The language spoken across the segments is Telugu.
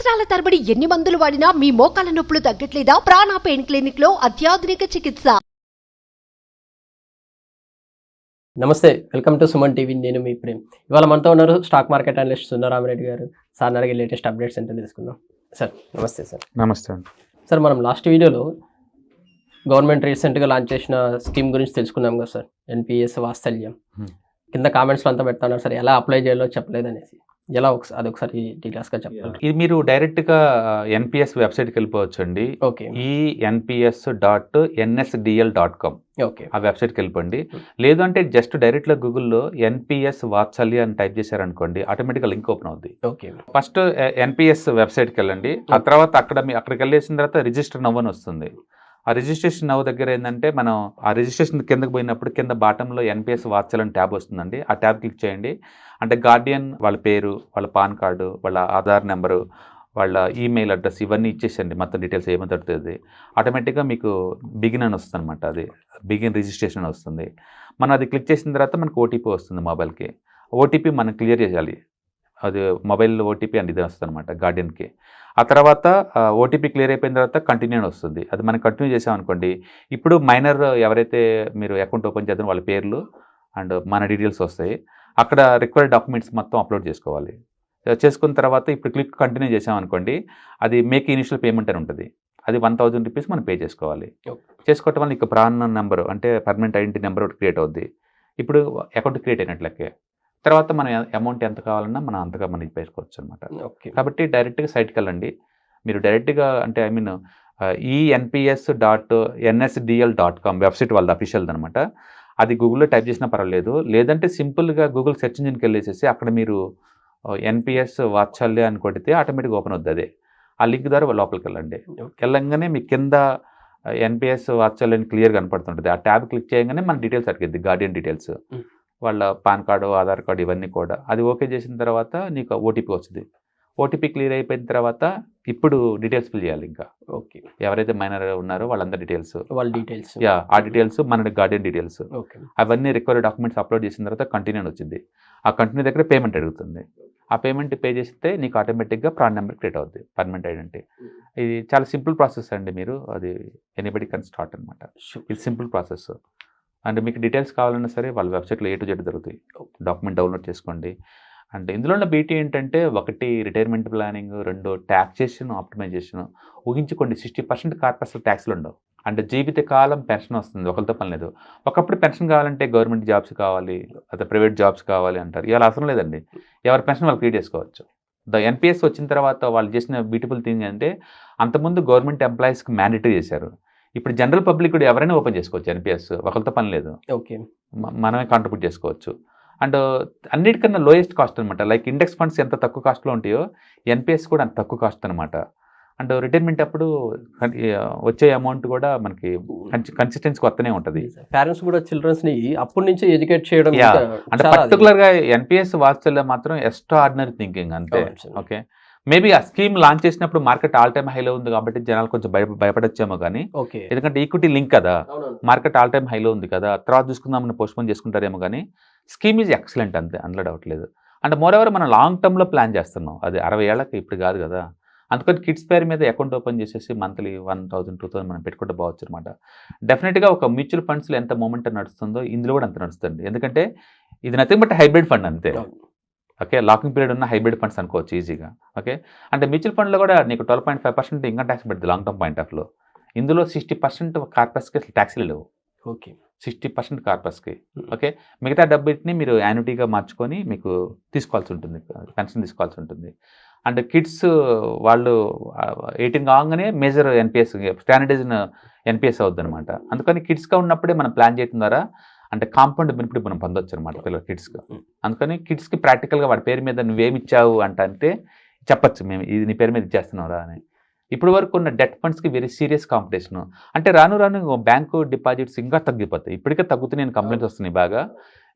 సంవత్సరాల తరబడి ఎన్ని మందులు వాడినా మీ మోకాల నొప్పులు తగ్గట్లేదా? ప్రాణ పెయిన్ క్లినిక్ లో అత్యాధునిక చికిత్స. నమస్తే, వెల్కమ్ టు సుమన్ టీవీ. నేను మీ ప్రేమ్. ఇవాళ మనతో ఉన్నారు స్టాక్ మార్కెట్ అనలిస్ట్ సుందరరామిరెడ్డి గారు. సార్ అడిగే లేటెస్ట్ అప్డేట్స్ ఏంటో తెలుసుకుందాం. సార్ నమస్తే. సార్ నమస్తే అండి. సార్, మనం లాస్ట్ వీడియోలో గవర్నమెంట్ రీసెంట్గా లాంచ్ చేసిన స్కీమ్ గురించి తెలుసుకున్నాం కదా సార్, ఎన్పిఎస్ వాత్సల్యం. కింద కామెంట్స్లో అంతా పెడుతున్నారు సార్, ఎలా అప్లై చేయాలో చెప్పలేదు అనేసి. ఎలా అదొకసారి డీటెయిల్స్గా చెప్పాలి. ఇది మీరు డైరెక్ట్గా ఎన్పిఎస్ వెబ్సైట్కి వెళ్ళిపోవచ్చు అండి. ఓకే, enps.nsdl.com ఓకే, ఆ వెబ్సైట్కి వెళ్ళిపోండి. లేదు అంటే జస్ట్ డైరెక్ట్గా గూగుల్లో ఎన్పిఎస్ వాత్సల్య అని టైప్ చేశారనుకోండి, ఆటోమేటిక్గా లింక్ ఓపెన్ అవుద్ది. ఓకే, ఫస్ట్ ఎన్పిఎస్ వెబ్సైట్కి వెళ్ళండి. ఆ తర్వాత అక్కడికి వెళ్ళేసిన తర్వాత రిజిస్టర్ నవ్ అని వస్తుంది. ఆ రిజిస్ట్రేషన్ నవ్ దగ్గర ఏంటంటే, మనం ఆ రిజిస్ట్రేషన్ కిందకి పోయినప్పుడు కింద బాటంలో ఎన్పిఎస్ వాత్సల్యం ట్యాబ్ వస్తుందండి. ఆ ట్యాబ్ క్లిక్ చేయండి. అంటే గార్డియన్ వాళ్ళ పేరు, వాళ్ళ పాన్ కార్డు, వాళ్ళ ఆధార్ నెంబరు, వాళ్ళ ఈమెయిల్ అడ్రస్ ఇవన్నీ ఇచ్చేసండి. మొత్తం డీటెయిల్స్ ఏమో దొరుకుతుంది. ఆటోమేటిక్గా మీకు బిగిన్ అని వస్తుంది అనమాట. అది బిగిన్ రిజిస్ట్రేషన్ వస్తుంది. మనం అది క్లిక్ చేసిన తర్వాత మనకు ఓటీపీ వస్తుంది మొబైల్కి. ఓటీపీ మనం క్లియర్ చేయాలి. అది మొబైల్ ఓటీపీ అండ్ ఇది వస్తుంది అనమాట గార్డియన్కి. ఆ తర్వాత ఓటీపీ క్లియర్ అయిపోయిన తర్వాత కంటిన్యూ అని వస్తుంది. అది మనం కంటిన్యూ చేసామనుకోండి, ఇప్పుడు మైనర్ ఎవరైతే మీరు అకౌంట్ ఓపెన్ చేద్దాం వాళ్ళ పేర్లు అండ్ మన డీటెయిల్స్ వస్తాయి. అక్కడ రిక్వైర్డ్ డాక్యుమెంట్స్ మొత్తం అప్లోడ్ చేసుకోవాలి. చేసుకున్న తర్వాత ఇప్పుడు క్లిక్ కంటిన్యూ చేసామనుకోండి, అది మేక్ ఇనిషియల్ పేమెంట్ అని ఉంటుంది. అది 1000 రూపీస్ మనం పే చేసుకోవాలి. చేసుకోవటం వల్ల నీకు ప్రాన్ నెంబరు అంటే పర్మనెంట్ ఐడెంటిటీ నెంబర్ ఒకటి క్రియేట్ అవుద్ది. ఇప్పుడు అకౌంట్ క్రియేట్ అయినట్లకే. తర్వాత మన అమౌంట్ ఎంత కావాలన్నా మనం అంతగా మనకి పేసుకోవచ్చు అనమాట. కాబట్టి డైరెక్ట్గా సైట్కి వెళ్ళండి. మీరు డైరెక్ట్గా అంటే enps.nsdl.com వెబ్సైట్ వాళ్ళది అఫీషియల్ది అనమాట. అది గూగుల్లో టైప్ చేసినా పర్వాలేదు. లేదంటే సింపుల్గా గూగుల్ సెర్చ్ ఇంజిన్కి వెళ్ళేసేసి అక్కడ మీరు ఎన్పిఎస్ వాత్సల్య అని కొడితే ఆటోమేటిక్గా ఓపెన్ అవుతుంది. అదే ఆ లింక్ ద్వారా లోపలికి వెళ్ళండి. వెళ్ళంగానే మీ కింద ఎన్పిఎస్ వాత్సల్యం క్లియర్ కనపడుతుంటుంది. ఆ ట్యాబ్ క్లిక్ చేయగానే మన డీటెయిల్స్ అడిగిద్ది, గార్డియన్ డీటెయిల్స్, వాళ్ళ పాన్ కార్డు, ఆధార్ కార్డు ఇవన్నీ కూడా. అది ఓకే చేసిన తర్వాత నీకు ఓటీపీ వస్తుంది. ఓటీపీ క్లియర్ అయిపోయిన తర్వాత ఇప్పుడు డీటెయిల్స్ ఫిల్ చేయాలి. ఇంకా ఓకే, ఎవరైతే మైనర్ ఉన్నారో వాళ్ళందరి డీటెయిల్స్, వాళ్ళ డీటెయిల్స్, ఆ డీటెయిల్స్ మన గార్డియన్ డీటెయిల్స్, ఓకే, అవన్నీ రిక్వైర్డ్ డాక్యుమెంట్స్ అప్లోడ్ చేసిన తర్వాత కంటిన్యూ వచ్చింది. ఆ కంటిన్యూ దగ్గర పేమెంట్ అడుగుతుంది. ఆ పేమెంట్ పే చేస్తే నీకు ఆటోమేటిక్గా ప్రాన్ నెంబర్ క్రియేట్ అవుద్ది, పర్మనెంట్ ఐడెంటిటీ. ఇది చాలా సింపుల్ ప్రాసెస్ అండి. మీరు అది ఎనీబడి కెన్ స్టార్ట్ అనమాట. ఇది సింపుల్ ప్రాసెస్. అండ్ మీకు డీటెయిల్స్ కావాలన్నా సరే వాళ్ళ వెబ్సైట్లో A to Z దొరుకుతాయి. డాక్యుమెంట్ డౌన్లోడ్ చేసుకోండి. అండ్ ఇందులో ఉన్న బీటీ ఏంటంటే, ఒకటి రిటైర్మెంట్ ప్లానింగ్, రెండు ట్యాక్సేషన్ ఆప్టిమైజేషన్. ఊహించుకోండి, 60% కార్పొరేట్ ట్యాక్స్లు ఉండవు. అంటే జీవితకాలం పెన్షన్ వస్తుంది, ఒకరితో పని లేదు. ఒకప్పుడు పెన్షన్ కావాలంటే గవర్నమెంట్ జాబ్స్ కావాలి, అదే ప్రైవేట్ జాబ్స్ కావాలి అంటారు. ఇవాళ అవసరం లేదండి. ఎవరి పెన్షన్ వాళ్ళు క్రియేట్ చేసుకోవచ్చు. ఎన్పిఎస్ వచ్చిన తర్వాత వాళ్ళు చేసిన బ్యూటిఫుల్ థింగ్ అంటే, అంతకుముందు గవర్నమెంట్ ఎంప్లాయీస్కి మ్యాండేటరీ చేశారు. ఇప్పుడు జనరల్ పబ్లిక్ కూడా ఎవరైనా ఓపెన్ చేసుకోవచ్చు ఎన్పిఎస్. ఒకరితో పని లేదు. ఓకే, మనమే కాంట్రిబ్యూట్ చేసుకోవచ్చు. అండ్ అన్నిటికన్నా లోయెస్ట్ కాస్ట్ అనమాట. లైక్ ఇండెక్స్ ఫండ్స్ ఎంత తక్కువ కాస్ట్లో ఉంటాయో ఎన్పిఎస్ కూడా అంత తక్కువ కాస్ట్ అనమాట. అండ్ రిటైర్మెంట్ అప్పుడు వచ్చే అమౌంట్ కూడా మనకి కన్సిస్టెన్సీ వస్తూనే ఉంటుంది. పేరెంట్స్ కూడా చిల్డ్రన్స్ ని అప్పటి నుంచి ఎడ్యుకేట్ చేయడం అంటే పర్టికులర్గా ఎన్పిఎస్ వాత్సల్య మాత్రం ఎక్స్ట్రా ఆర్డినరీ థింకింగ్ అంతే. ఓకే, మేబీ ఆ స్కీమ్ లాంచ్ చేసినప్పుడు మార్కెట్ ఆల్ టైమ్ హైలో ఉంది కాబట్టి జనాలు కొంచెం భయపడొచ్చేమో కానీ, ఎందుకంటే ఈక్విటీ లింక్ కదా, మార్కెట్ ఆల్ టైమ్ హైలో ఉంది కదా, తర్వాత చూసుకుందామని పోస్ట్పోన్ చేసుకుంటారేమో కానీ స్కీమ్ ఈజ్ ఎక్సలెంట్ అంతే, అందులో డౌట్ లేదు. అండ్ మోర్ ఎవర్ మనం లాంగ్ టర్మ్లో ప్లాన్ చేస్తున్నాం. అది 60 ఏళ్ళకి ఇప్పుడు కాదు కదా. అందుకని కిడ్స్ పేరు మీద అకౌంట్ ఓపెన్ చేసేసి మంత్లీ 1000, 2000 మనం పెట్టుకుంటే బావచ్చు అనమాట. డెఫినెట్గా ఒక మ్యూచువల్ ఫండ్స్లో ఎంత మూమెంట్ నడుస్తుందో ఇందులో కూడా అంత నడుస్తుంది. ఎందుకంటే ఇది నథింగ్ బట్ హైబ్రిడ్ ఫండ్ అంతే. ఓకే, లాకింగ్ పీరియడ్ ఉన్న హైబ్రిడ్ ఫండ్స్ అనుకోవచ్చు ఈజీగా. ఓకే, అంటే మ్యూచువల్ ఫండ్లో కూడా నీకు 12.5% ఇన్కమ్ ట్యాక్స్ పెడుతుంది లాంగ్ టర్మ్ పాయింట్ ఆఫ్లో. ఇందులో 60% కార్పస్కి అసలు ట్యాక్స్లు లేవు. ఓకే, 60% కార్పస్కి. ఓకే, మిగతా డబ్బుని మీరు యాన్యుటీగా మార్చుకొని మీకు తీసుకోవాల్సి ఉంటుంది, పెన్షన్ తీసుకోవాల్సి ఉంటుంది. అండ్ కిడ్స్ వాళ్ళు 18 కాగానే మేజర్ ఎన్పిఎస్ స్టాండర్డైజ్ ఎన్పిఎస్ అవుద్ది అనమాట. అందుకని కిడ్స్గా ఉన్నప్పుడే మనం ప్లాన్ చేయడం ద్వారా అంటే కాంపౌండ్ బెనిఫిట్ మనం పొందొచ్చు అనమాట పిల్లలు కిడ్స్గా. అందుకని కిడ్స్కి ప్రాక్టికల్గా వాడి పేరు మీద నువ్వేమి ఇచ్చావు అంటే చెప్పచ్చు, మేము ఇది నీ పేరు మీద ఇచ్చేస్తున్నావురా అని. ఇప్పుడు వరకు ఉన్న డెట్ ఫండ్స్కి వెరీ సీరియస్ కాంపిటీషన్. అంటే రాను బ్యాంకు డిపాజిట్స్ ఇంకా తగ్గిపోతాయి. ఇప్పటికే తగ్గుతున్నాయి కంప్లైంట్స్ వస్తున్నాయి బాగా.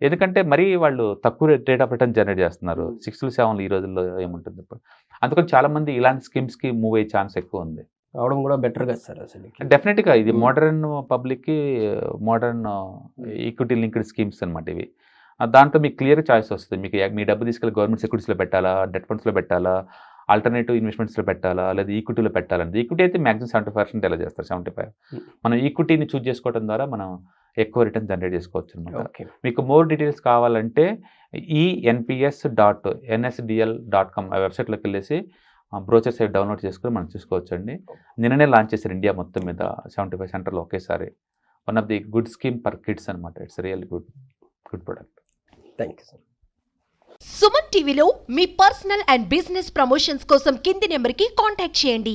ఎందుకంటే మరీ వాళ్ళు తక్కువ రేట్ ఆఫ్ రిటర్న్ జనరేట్ చేస్తున్నారు. 6లు 7లు ఈ రోజుల్లో ఏముంటుంది ఇప్పుడు. అందుకని చాలామంది ఇలాంటి స్కీమ్స్కి మూవ్ అయ్యే ఛాన్స్ ఎక్కువ ఉంది. అవడం కూడా బెటర్ కదా సార్ అసలు. డెఫినెట్గా ఇది మోడర్న్ పబ్లిక్కి మోడర్న్ ఈక్విటీ లింక్డ్ స్కీమ్స్ అనమాట ఇవి. దాంట్లో మీకు క్లియర్ చాయిస్ వస్తుంది. మీకు మీ డబ్బు తీసుకెళ్ళి గవర్నమెంట్ సెక్యూరిటీస్లో పెట్టాలా, డెట్ ఫండ్స్లో పెట్టాలా, ఆల్టర్నేటివ్ ఇన్వెస్ట్మెంట్స్లో పెట్టాలా లేదా ఈక్విటీలో పెట్టాలంటే ఈక్విటీ అయితే మ్యాక్సిమం 70% ఎలా చేస్తారు, 75. మనం ఈక్విటీని చూస్ చేసుకోవడం ద్వారా మనం ఎక్కువ రిటర్న్ జనరేట్ చేసుకోవచ్చు అనమాట. ఓకే. మీకు మోర్ డీటెయిల్స్ కావాలంటే enps.nsdl.com ఆ వెబ్సైట్లోకి వెళ్ళేసి బ్రోచర్ సైట్ డౌన్లోడ్ చేసుకుని మనం చూసుకోవచ్చు అండి. నిన్ననే లాంచ్ చేశారు ఇండియా మొత్తం మీద 75 సెంటర్లు ఒకేసారి. One of the good scheme for kids అనమాట. It's really good product. Thank you sir. Suman టీవీలో మీ పర్సనల్ అండ్ బిజినెస్ ప్రమోషన్స్ కోసం కింది నెంబర్కి కాంటాక్ట్ చేయండి.